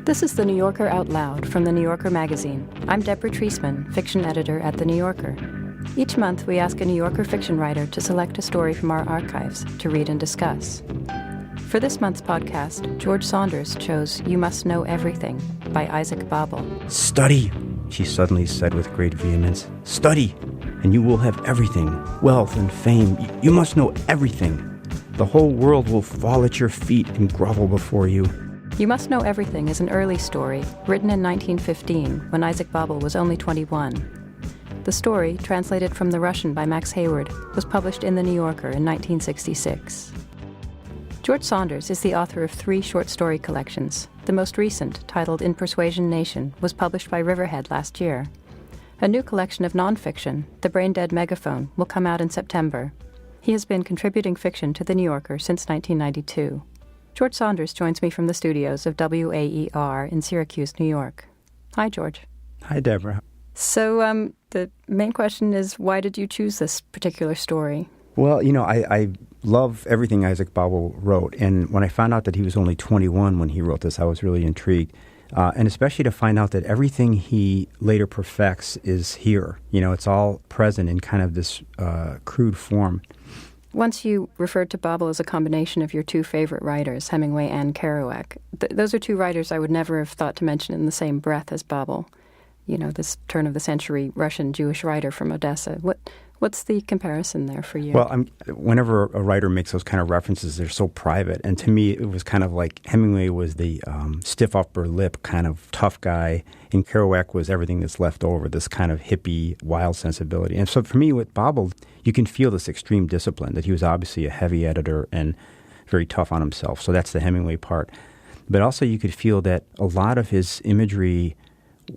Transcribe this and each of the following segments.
This is The New Yorker Out Loud from The New Yorker magazine. I'm Deborah Treisman, fiction editor at The New Yorker. Each month, we ask a New Yorker fiction writer to select a story from our archives to read and discuss. For this month's podcast, George Saunders chose You Must Know Everything by Isaac Babel. "Study," she suddenly said with great vehemence. "Study, and you will have everything, wealth and fame. You must know everything. The whole world will fall at your feet and grovel before you." You Must Know Everything is an early story, written in 1915, when Isaac Babel was only 21. The story, translated from the Russian by Max Hayward, was published in The New Yorker in 1966. George Saunders is the author of 3 short story collections. The most recent, titled In Persuasion Nation, was published by Riverhead last year. A new collection of nonfiction, The Brain-Dead Megaphone, will come out in September. He has been contributing fiction to The New Yorker since 1992. George Saunders joins me from the studios of WAER in Syracuse, New York. Hi, George. Hi, Deborah. So the main question is, why did you choose this particular story? Well, I love everything Isaac Babel wrote, and when I found out that he was only 21 when he wrote this, I was really intrigued, and especially to find out that everything he later perfects is here. It's all present in kind of this crude form. Once you referred to Babel as a combination of your 2 favorite writers, Hemingway and Kerouac. Those are 2 writers I would never have thought to mention in the same breath as Babel. This turn-of-the-century Russian Jewish writer from Odessa. What's the comparison there for you? Well, whenever a writer makes those kind of references, they're so private. And to me, it was kind of like Hemingway was the stiff upper lip kind of tough guy, and Kerouac was everything that's left over, this kind of hippie, wild sensibility. And so for me, with Babel, you can feel this extreme discipline, that he was obviously a heavy editor and very tough on himself. So that's the Hemingway part. But also you could feel that a lot of his imagery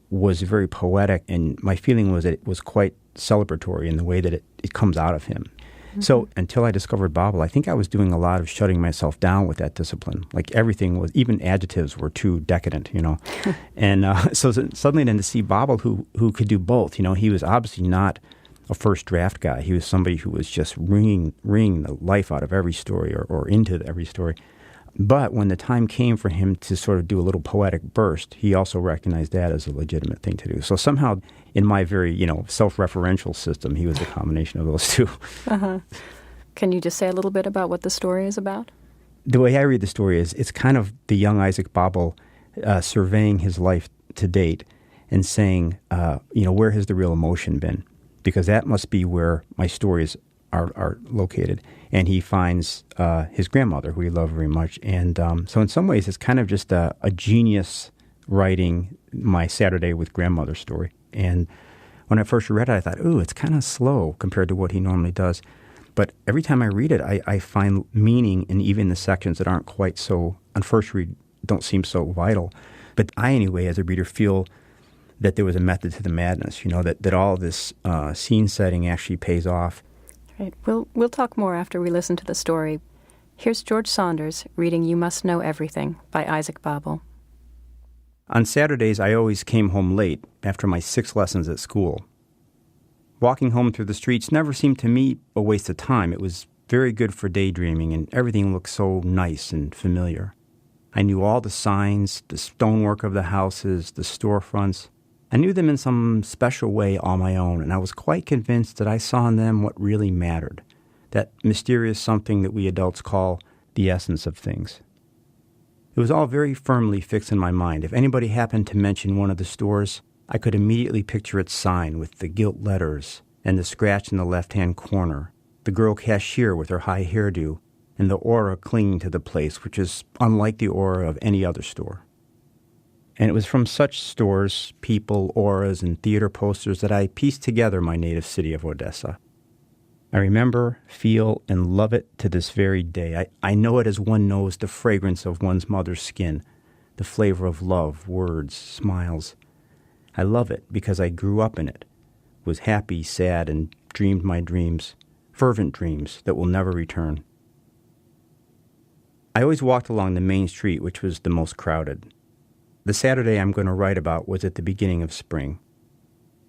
was very poetic, and my feeling was that it was quite celebratory in the way that it comes out of him. Mm-hmm. So until I discovered Babel, I think I was doing a lot of shutting myself down with that discipline. Like everything was, even adjectives were too decadent, And so suddenly then to see Babel who could do both, he was obviously not a first draft guy. He was somebody who was just wringing the life out of every story or into every story. But when the time came for him to sort of do a little poetic burst, he also recognized that as a legitimate thing to do. So somehow, in my very, self-referential system, he was a combination of those 2. Uh-huh. Can you just say a little bit about what the story is about? The way I read the story is it's kind of the young Isaac Babel surveying his life to date and saying, where has the real emotion been? Because that must be where my stories are located. And he finds his grandmother, who he loved very much. And so in some ways, it's kind of just a genius writing my Saturday with Grandmother story. And when I first read it, I thought, ooh, it's kind of slow compared to what he normally does. But every time I read it, I find meaning in even the sections that aren't quite so, on first read, don't seem so vital. But I, anyway, as a reader, feel that there was a method to the madness, that all this scene setting actually pays off. Right. We'll talk more after we listen to the story. Here's George Saunders reading You Must Know Everything by Isaac Babel. On Saturdays, I always came home late after my 6 lessons at school. Walking home through the streets never seemed to me a waste of time. It was very good for daydreaming, and everything looked so nice and familiar. I knew all the signs, the stonework of the houses, the storefronts. I knew them in some special way all my own, and I was quite convinced that I saw in them what really mattered, that mysterious something that we adults call the essence of things. It was all very firmly fixed in my mind. If anybody happened to mention one of the stores, I could immediately picture its sign with the gilt letters and the scratch in the left-hand corner, the girl cashier with her high hairdo, and the aura clinging to the place, which is unlike the aura of any other store. And it was from such stores, people, auras, and theater posters that I pieced together my native city of Odessa. I remember, feel, and love it to this very day. I know it as one knows the fragrance of one's mother's skin, the flavor of love, words, smiles. I love it because I grew up in it, was happy, sad, and dreamed my dreams, fervent dreams that will never return. I always walked along the main street, which was the most crowded. The Saturday I'm going to write about was at the beginning of spring.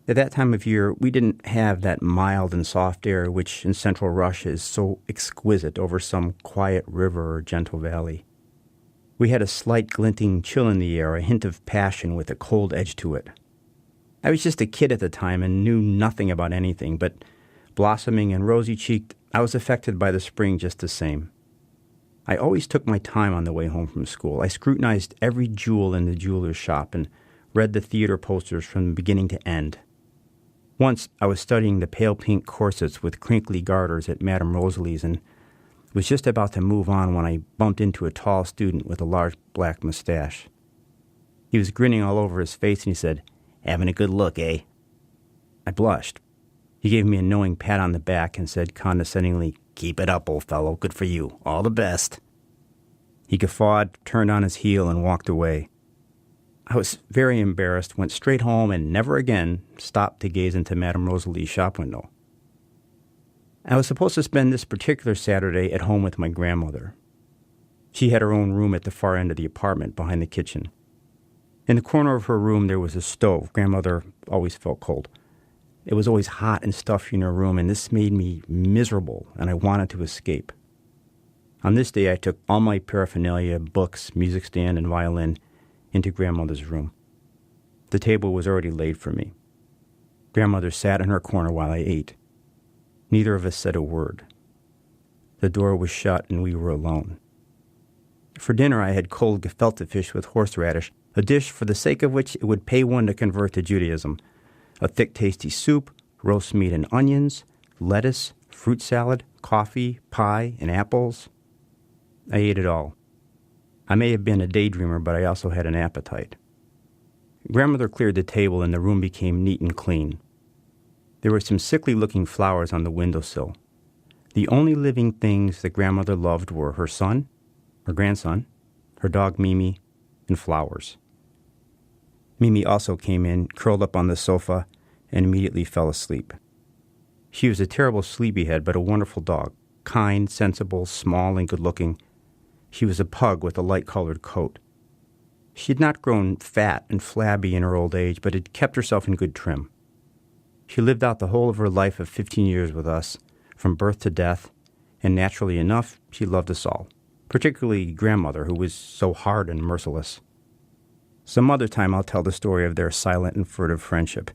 At that time of year, we didn't have that mild and soft air which in central Russia is so exquisite over some quiet river or gentle valley. We had a slight glinting chill in the air, a hint of passion with a cold edge to it. I was just a kid at the time and knew nothing about anything, but blossoming and rosy-cheeked, I was affected by the spring just the same. I always took my time on the way home from school. I scrutinized every jewel in the jeweler's shop and read the theater posters from beginning to end. Once I was studying the pale pink corsets with crinkly garters at Madame Rosalie's and was just about to move on when I bumped into a tall student with a large black mustache. He was grinning all over his face and he said, "Having a good look, eh?" I blushed. He gave me a knowing pat on the back and said condescendingly, "Keep it up, old fellow. Good for you. All the best." He guffawed, turned on his heel, and walked away. I was very embarrassed, went straight home, and never again stopped to gaze into Madame Rosalie's shop window. I was supposed to spend this particular Saturday at home with my grandmother. She had her own room at the far end of the apartment, behind the kitchen. In the corner of her room there was a stove. Grandmother always felt cold. It was always hot and stuffy in her room, and this made me miserable, and I wanted to escape. On this day I took all my paraphernalia, books, music stand, and violin, into Grandmother's room. The table was already laid for me. Grandmother sat in her corner while I ate. Neither of us said a word. The door was shut and we were alone. For dinner I had cold gefilte fish with horseradish, a dish for the sake of which it would pay one to convert to Judaism, a thick tasty soup, roast meat and onions, lettuce, fruit salad, coffee, pie, and apples. I ate it all. I may have been a daydreamer, but I also had an appetite. Grandmother cleared the table and the room became neat and clean. There were some sickly-looking flowers on the windowsill. The only living things that Grandmother loved were her son, her grandson, her dog Mimi, and flowers. Mimi also came in, curled up on the sofa, and immediately fell asleep. She was a terrible sleepyhead, but a wonderful dog, kind, sensible, small, and good-looking. She was a pug with a light-colored coat. She had not grown fat and flabby in her old age, but had kept herself in good trim. She lived out the whole of her life of 15 years with us, from birth to death, and naturally enough, she loved us all, particularly Grandmother, who was so hard and merciless. Some other time I'll tell the story of their silent and furtive friendship.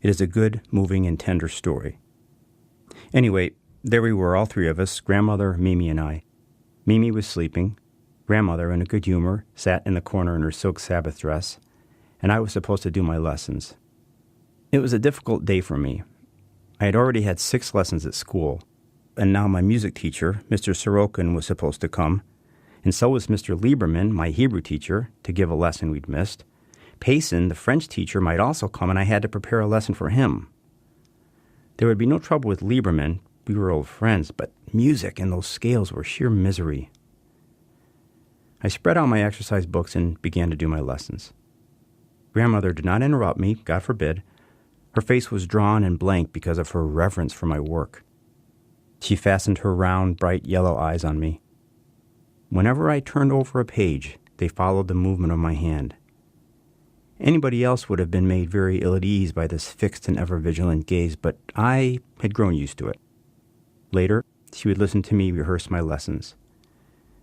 It is a good, moving, and tender story. Anyway, there we were, all three of us, Grandmother, Mimi, and I. Mimi was sleeping. Grandmother, in a good humor, sat in the corner in her silk Sabbath dress, and I was supposed to do my lessons. It was a difficult day for me. I had already had 6 lessons at school, and now my music teacher, Mr. Sorokin, was supposed to come, and so was Mr. Lieberman, my Hebrew teacher, to give a lesson we'd missed. Payson, the French teacher, might also come, and I had to prepare a lesson for him. There would be no trouble with Lieberman. We were old friends, but music and those scales were sheer misery. I spread out my exercise books and began to do my lessons. Grandmother did not interrupt me, God forbid. Her face was drawn and blank because of her reverence for my work. She fastened her round, bright yellow eyes on me. Whenever I turned over a page, they followed the movement of my hand. Anybody else would have been made very ill at ease by this fixed and ever-vigilant gaze, but I had grown used to it. Later, she would listen to me rehearse my lessons.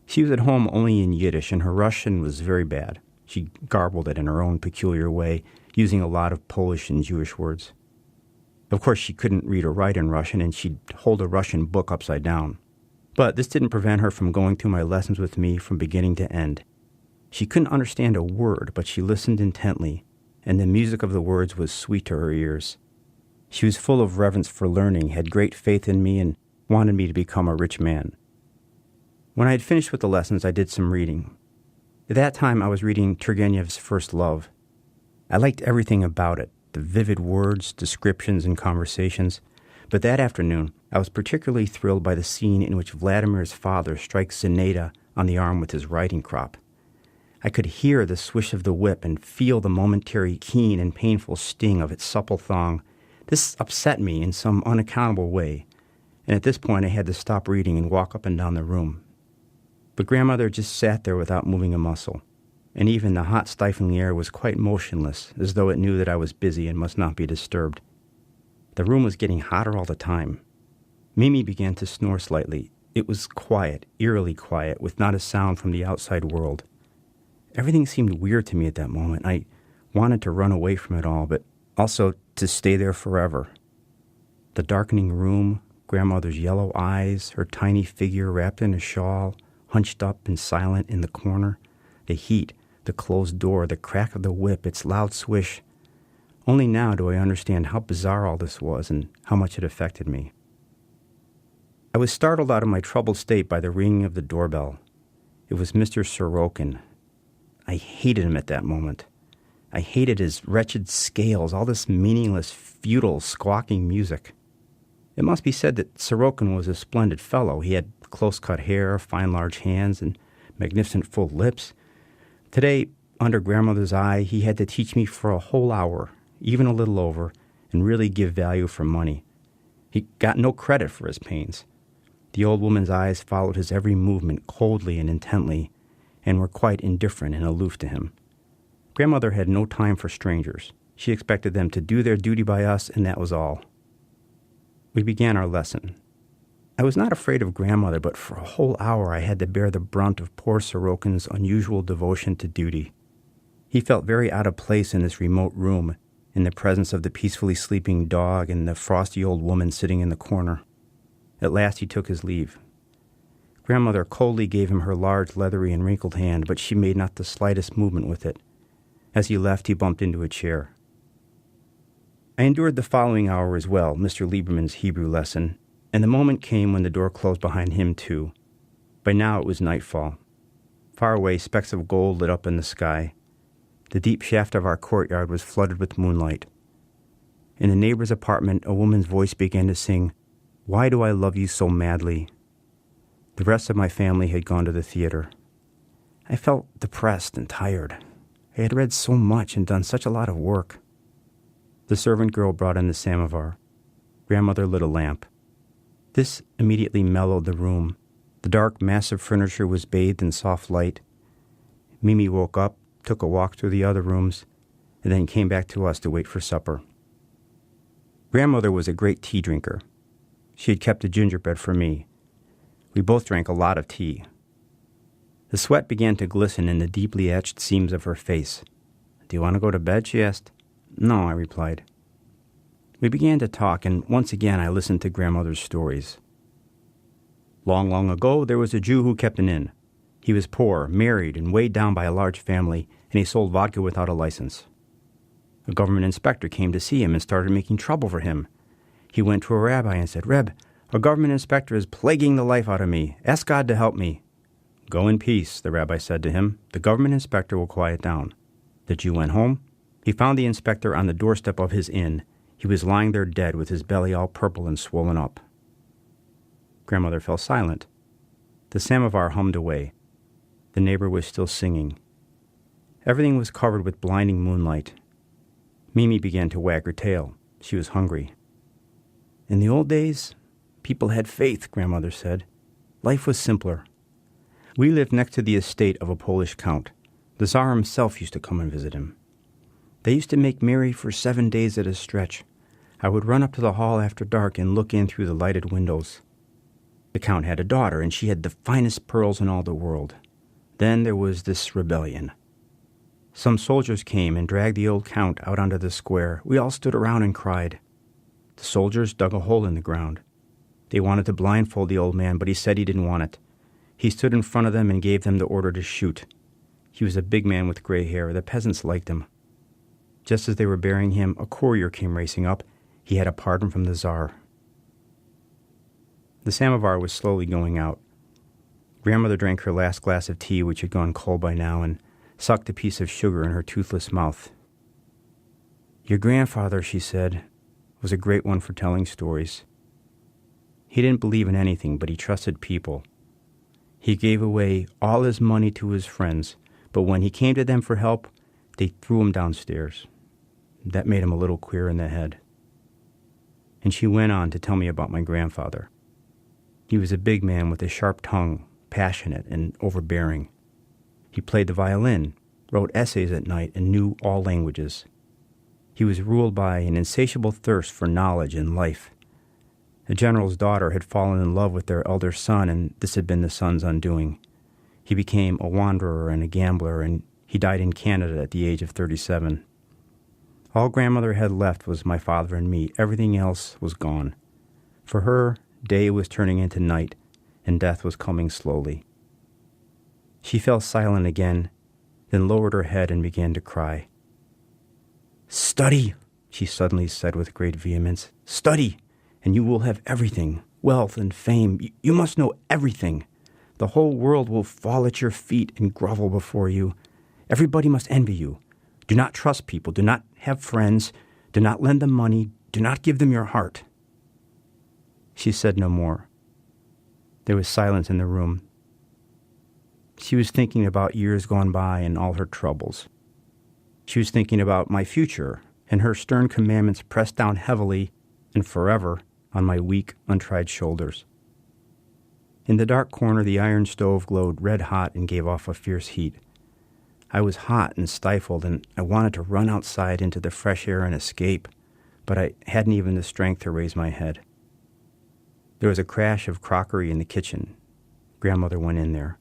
She was at home only in Yiddish, and her Russian was very bad. She garbled it in her own peculiar way, using a lot of Polish and Jewish words. Of course, she couldn't read or write in Russian, and she'd hold a Russian book upside down. But this didn't prevent her from going through my lessons with me from beginning to end. She couldn't understand a word, but she listened intently, and the music of the words was sweet to her ears. She was full of reverence for learning, had great faith in me, and wanted me to become a rich man. When I had finished with the lessons, I did some reading. At that time, I was reading Turgenev's First Love. I liked everything about it, the vivid words, descriptions, and conversations. But that afternoon, I was particularly thrilled by the scene in which Vladimir's father strikes Zinaida on the arm with his riding crop. I could hear the swish of the whip and feel the momentary keen and painful sting of its supple thong. This upset me in some unaccountable way, and at this point I had to stop reading and walk up and down the room. But Grandmother just sat there without moving a muscle, and even the hot, stifling air was quite motionless, as though it knew that I was busy and must not be disturbed. The room was getting hotter all the time. Mimi began to snore slightly. It was quiet, eerily quiet, with not a sound from the outside world. Everything seemed weird to me at that moment. I wanted to run away from it all, but also to stay there forever. The darkening room, grandmother's yellow eyes, her tiny figure wrapped in a shawl, hunched up and silent in the corner, the heat, the closed door, the crack of the whip, its loud swish. Only now do I understand how bizarre all this was and how much it affected me. I was startled out of my troubled state by the ringing of the doorbell. It was Mr. Sorokin. I hated him at that moment. I hated his wretched scales, all this meaningless, futile, squawking music. It must be said that Sorokin was a splendid fellow. He had close-cut hair, fine large hands, and magnificent full lips. Today, under grandmother's eye, he had to teach me for a whole hour, even a little over, and really give value for money. He got no credit for his pains. The old woman's eyes followed his every movement coldly and intently, and were quite indifferent and aloof to him. Grandmother had no time for strangers. She expected them to do their duty by us, and that was all. We began our lesson. I was not afraid of grandmother, but for a whole hour I had to bear the brunt of poor Sorokin's unusual devotion to duty. He felt very out of place in this remote room, in the presence of the peacefully sleeping dog and the frosty old woman sitting in the corner. At last he took his leave. Grandmother coldly gave him her large, leathery, and wrinkled hand, but she made not the slightest movement with it. As he left, he bumped into a chair. I endured the following hour as well, Mr. Lieberman's Hebrew lesson, and the moment came when the door closed behind him, too. By now it was nightfall. Far away, specks of gold lit up in the sky. The deep shaft of our courtyard was flooded with moonlight. In the neighbor's apartment, a woman's voice began to sing, "Why do I love you so madly?" The rest of my family had gone to the theater. I felt depressed and tired. I had read so much and done such a lot of work. The servant girl brought in the samovar. Grandmother lit a lamp. This immediately mellowed the room. The dark, massive furniture was bathed in soft light. Mimi woke up, took a walk through the other rooms, and then came back to us to wait for supper. Grandmother was a great tea drinker. She had kept the gingerbread for me. We both drank a lot of tea. The sweat began to glisten in the deeply etched seams of her face. "Do you want to go to bed?" she asked. "No," I replied. We began to talk, and once again I listened to grandmother's stories. Long, long ago, there was a Jew who kept an inn. He was poor, married, and weighed down by a large family, and he sold vodka without a license. A government inspector came to see him and started making trouble for him. He went to a rabbi and said, "Reb, a government inspector is plaguing the life out of me. Ask God to help me." "Go in peace," the rabbi said to him. "The government inspector will quiet down." The Jew went home. He found the inspector on the doorstep of his inn. He was lying there dead with his belly all purple and swollen up. Grandmother fell silent. The samovar hummed away. The neighbor was still singing. Everything was covered with blinding moonlight. Mimi began to wag her tail. She was hungry. "In the old days, people had faith," grandmother said. "Life was simpler. We lived next to the estate of a Polish count. The Tsar himself used to come and visit him. They used to make merry for 7 days at a stretch. I would run up to the hall after dark and look in through the lighted windows. The count had a daughter, and she had the finest pearls in all the world. Then there was this rebellion. Some soldiers came and dragged the old count out onto the square. We all stood around and cried. The soldiers dug a hole in the ground. They wanted to blindfold the old man, but he said he didn't want it. He stood in front of them and gave them the order to shoot. He was a big man with gray hair. The peasants liked him. Just as they were burying him, a courier came racing up. He had a pardon from the Tsar. The samovar was slowly going out. Grandmother drank her last glass of tea, which had gone cold by now, and sucked a piece of sugar in her toothless mouth. "Your grandfather," she said, "was a great one for telling stories. He didn't believe in anything, but he trusted people. He gave away all his money to his friends, but when he came to them for help, they threw him downstairs. That made him a little queer in the head." And she went on to tell me about my grandfather. He was a big man with a sharp tongue, passionate and overbearing. He played the violin, wrote essays at night, and knew all languages. He was ruled by an insatiable thirst for knowledge and life. The general's daughter had fallen in love with their elder son, and this had been the son's undoing. He became a wanderer and a gambler, and he He died in Canada at the age of 37. All grandmother had left was my father and me. Everything else was gone. For her, day was turning into night, and death was coming slowly. She fell silent again, then lowered her head and began to cry. "Study," she suddenly said with great vehemence. "Study, and you will have everything, wealth and fame. You must know everything. The whole world will fall at your feet and grovel before you. Everybody must envy you. Do not trust people. Do not have friends. Do not lend them money. Do not give them your heart." She said no more. There was silence in the room. She was thinking about years gone by and all her troubles. She was thinking about my future, and her stern commandments pressed down heavily and forever on my weak, untried shoulders. In the dark corner, the iron stove glowed red hot and gave off a fierce heat. I was hot and stifled, and I wanted to run outside into the fresh air and escape, but I hadn't even the strength to raise my head. There was a crash of crockery in the kitchen. Grandmother went in there.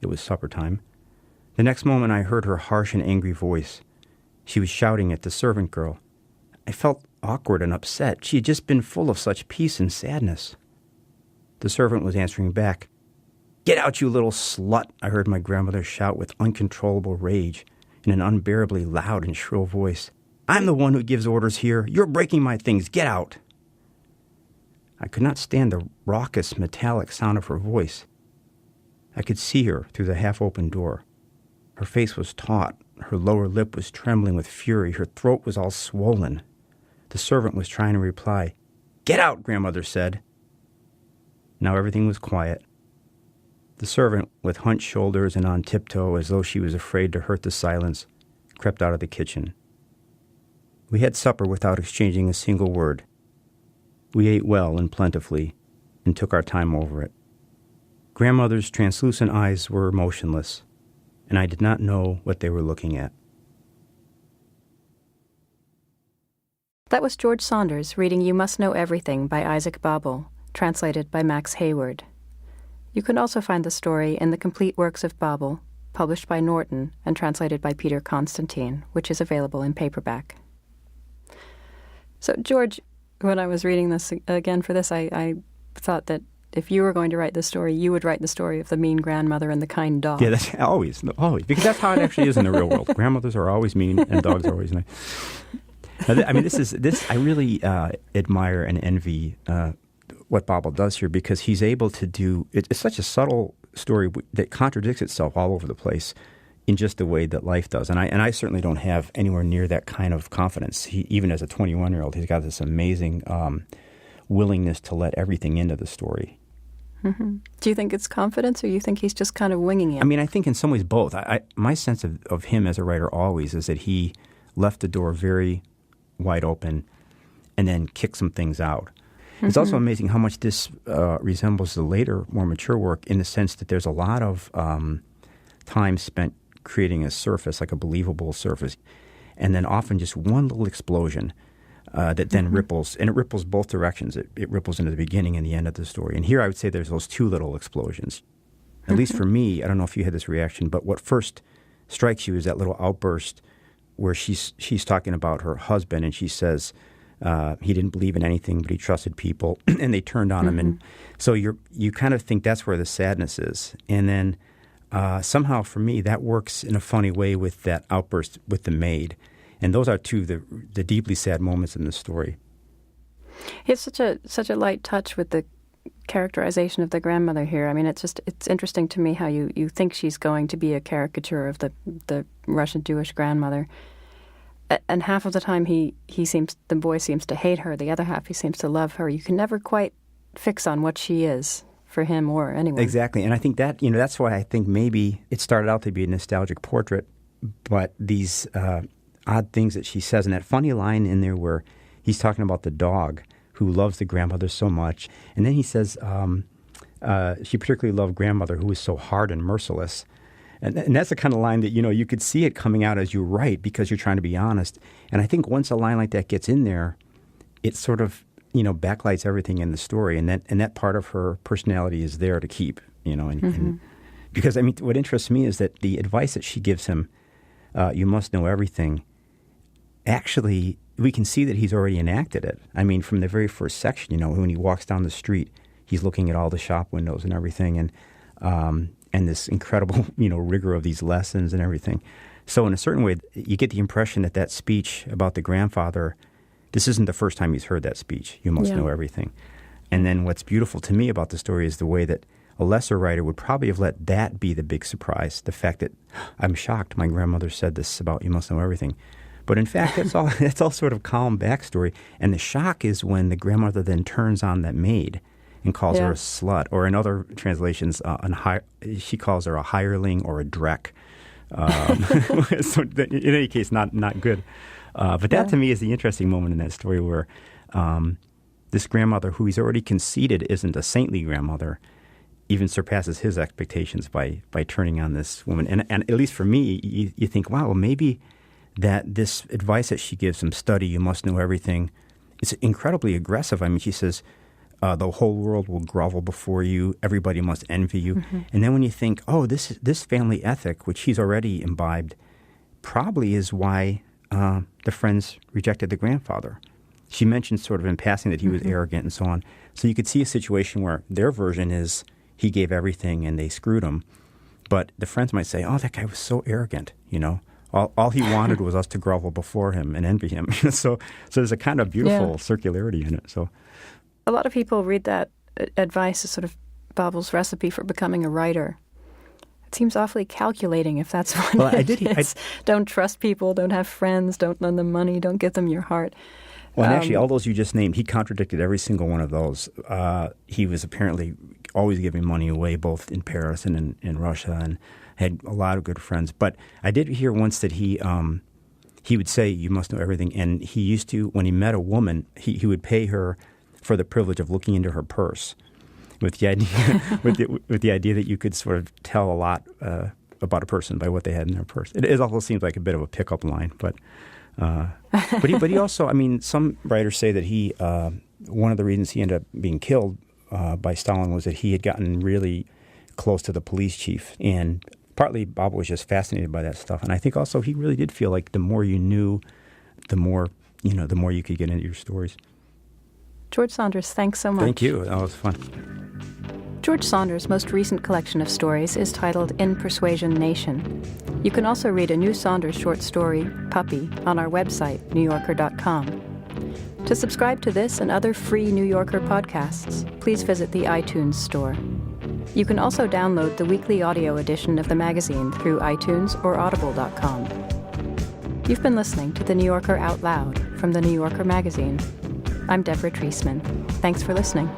It was supper time. The next moment I heard her harsh and angry voice. She was shouting at the servant girl. I felt awkward and upset. She had just been full of such peace and sadness. The servant was answering back. "Get out, you little slut," I heard my grandmother shout with uncontrollable rage in an unbearably loud and shrill voice. "I'm the one who gives orders here. You're breaking my things. Get out." I could not stand the raucous, metallic sound of her voice. I could see her through the half-open door. Her face was taut. Her lower lip was trembling with fury. Her throat was all swollen. The servant was trying to reply. "Get out," grandmother said. Now everything was quiet. The servant, with hunched shoulders and on tiptoe as though she was afraid to hurt the silence, crept out of the kitchen. We had supper without exchanging a single word. We ate well and plentifully, and took our time over it. Grandmother's translucent eyes were motionless, and I did not know what they were looking at. That was George Saunders reading You Must Know Everything by Isaac Babel, translated by Max Hayward. You can also find the story in The Complete Works of Babel, published by Norton and translated by Peter Constantine, which is available in paperback. So, George, when I was reading this again for this, I thought that if you were going to write this story, you would write the story of the mean grandmother and the kind dog. Yeah, that's always, because that's how it actually is in the real world. Grandmothers are always mean and dogs are always nice. I mean, I really admire and envy what Babel does here, because he's able to do, it's such a subtle story that contradicts itself all over the place in just the way that life does. And I certainly don't have anywhere near that kind of confidence. Even as a 21-year-old, he's got this amazing willingness to let everything into the story. Mm-hmm. Do you think it's confidence, or you think he's just kind of winging it? I mean, I think in some ways both. My sense of him as a writer always is that he left the door very wide open and then kicked some things out. Mm-hmm. It's also amazing how much this resembles the later, more mature work, in the sense that there's a lot of time spent creating a surface, like a believable surface, and then often just one little explosion that then ripples, and it ripples both directions. It ripples into the beginning and the end of the story. And here I would say there's those two little explosions. At least for me, I don't know if you had this reaction, but what first strikes you is that little outburst where she's talking about her husband, and she says he didn't believe in anything, but he trusted people, and they turned on him. And so you kind of think that's where the sadness is. And then somehow for me, that works in a funny way with that outburst with the maid. And those are two of the deeply sad moments in the story. It's such a light touch with the characterization of the grandmother here. I mean, it's interesting to me how you think she's going to be a caricature of the Russian Jewish grandmother, and half of the time the boy seems to hate her. The other half he seems to love her. You can never quite fix on what she is for him or anyone. Exactly, and I think that that's why I think maybe it started out to be a nostalgic portrait, but these odd things that she says, and that funny line in there where he's talking about the dog who loves the grandmother so much, and then he says she particularly loved grandmother who was so hard and merciless, and that's the kind of line that you could see it coming out as you write because you're trying to be honest. And I think once a line like that gets in there, it sort of backlights everything in the story, and that part of her personality is there to keep. And because I mean, what interests me is that the advice that she gives him You Must Know Everything, actually, we can see that he's already enacted it. I mean, from the very first section, when he walks down the street, he's looking at all the shop windows and everything, and this incredible, rigor of these lessons and everything. So in a certain way, you get the impression that that speech about the grandfather, this isn't the first time he's heard that speech, You Must Know Everything. And then what's beautiful to me about the story is the way that a lesser writer would probably have let that be the big surprise, the fact that, I'm shocked my grandmother said this about You Must Know Everything. But in fact, that's all sort of calm backstory. And the shock is when the grandmother then turns on that maid and calls her a slut, or in other translations, she calls her a hireling or a dreck. So in any case, not good. But that to me is the interesting moment in that story where this grandmother, who he's already conceded isn't a saintly grandmother, even surpasses his expectations by turning on this woman. And at least for me, you think, wow, well, maybe that this advice that she gives him, study, you must know everything, it's incredibly aggressive. I mean, she says, the whole world will grovel before you, everybody must envy you. Mm-hmm. And then when you think, this family ethic, which he's already imbibed, probably is why the friends rejected the grandfather. She mentioned sort of in passing that he was arrogant and so on. So you could see a situation where their version is he gave everything and they screwed him. But the friends might say, that guy was so arrogant, All he wanted was us to grovel before him and envy him. So there's a kind of beautiful circularity in it. So a lot of people read that advice as sort of Babel's recipe for becoming a writer. It seems awfully calculating if that's what it is. Don't trust people, don't have friends, don't lend them money, don't give them your heart. Well, and actually, all those you just named, he contradicted every single one of those. He was apparently always giving money away, both in Paris and in Russia, and had a lot of good friends. But I did hear once that he would say, you must know everything. And he used to, when he met a woman, he would pay her for the privilege of looking into her purse, with the idea with the idea that you could sort of tell a lot about a person by what they had in their purse. It also seems like a bit of a pickup line, but he also, I mean, some writers say that he one of the reasons he ended up being killed by Stalin was that he had gotten really close to the police chief, and partly Babel was just fascinated by that stuff, and I think also he really did feel like the more you knew, the more you could get into your stories. George Saunders, thanks so much. Thank you. That was fun. George Saunders' most recent collection of stories is titled In Persuasion Nation. You can also read a new Saunders short story, Puppy, on our website, newyorker.com. To subscribe to this and other free New Yorker podcasts, please visit the iTunes store. You can also download the weekly audio edition of the magazine through iTunes or audible.com. You've been listening to The New Yorker Out Loud from The New Yorker magazine. I'm Deborah Treisman. Thanks for listening.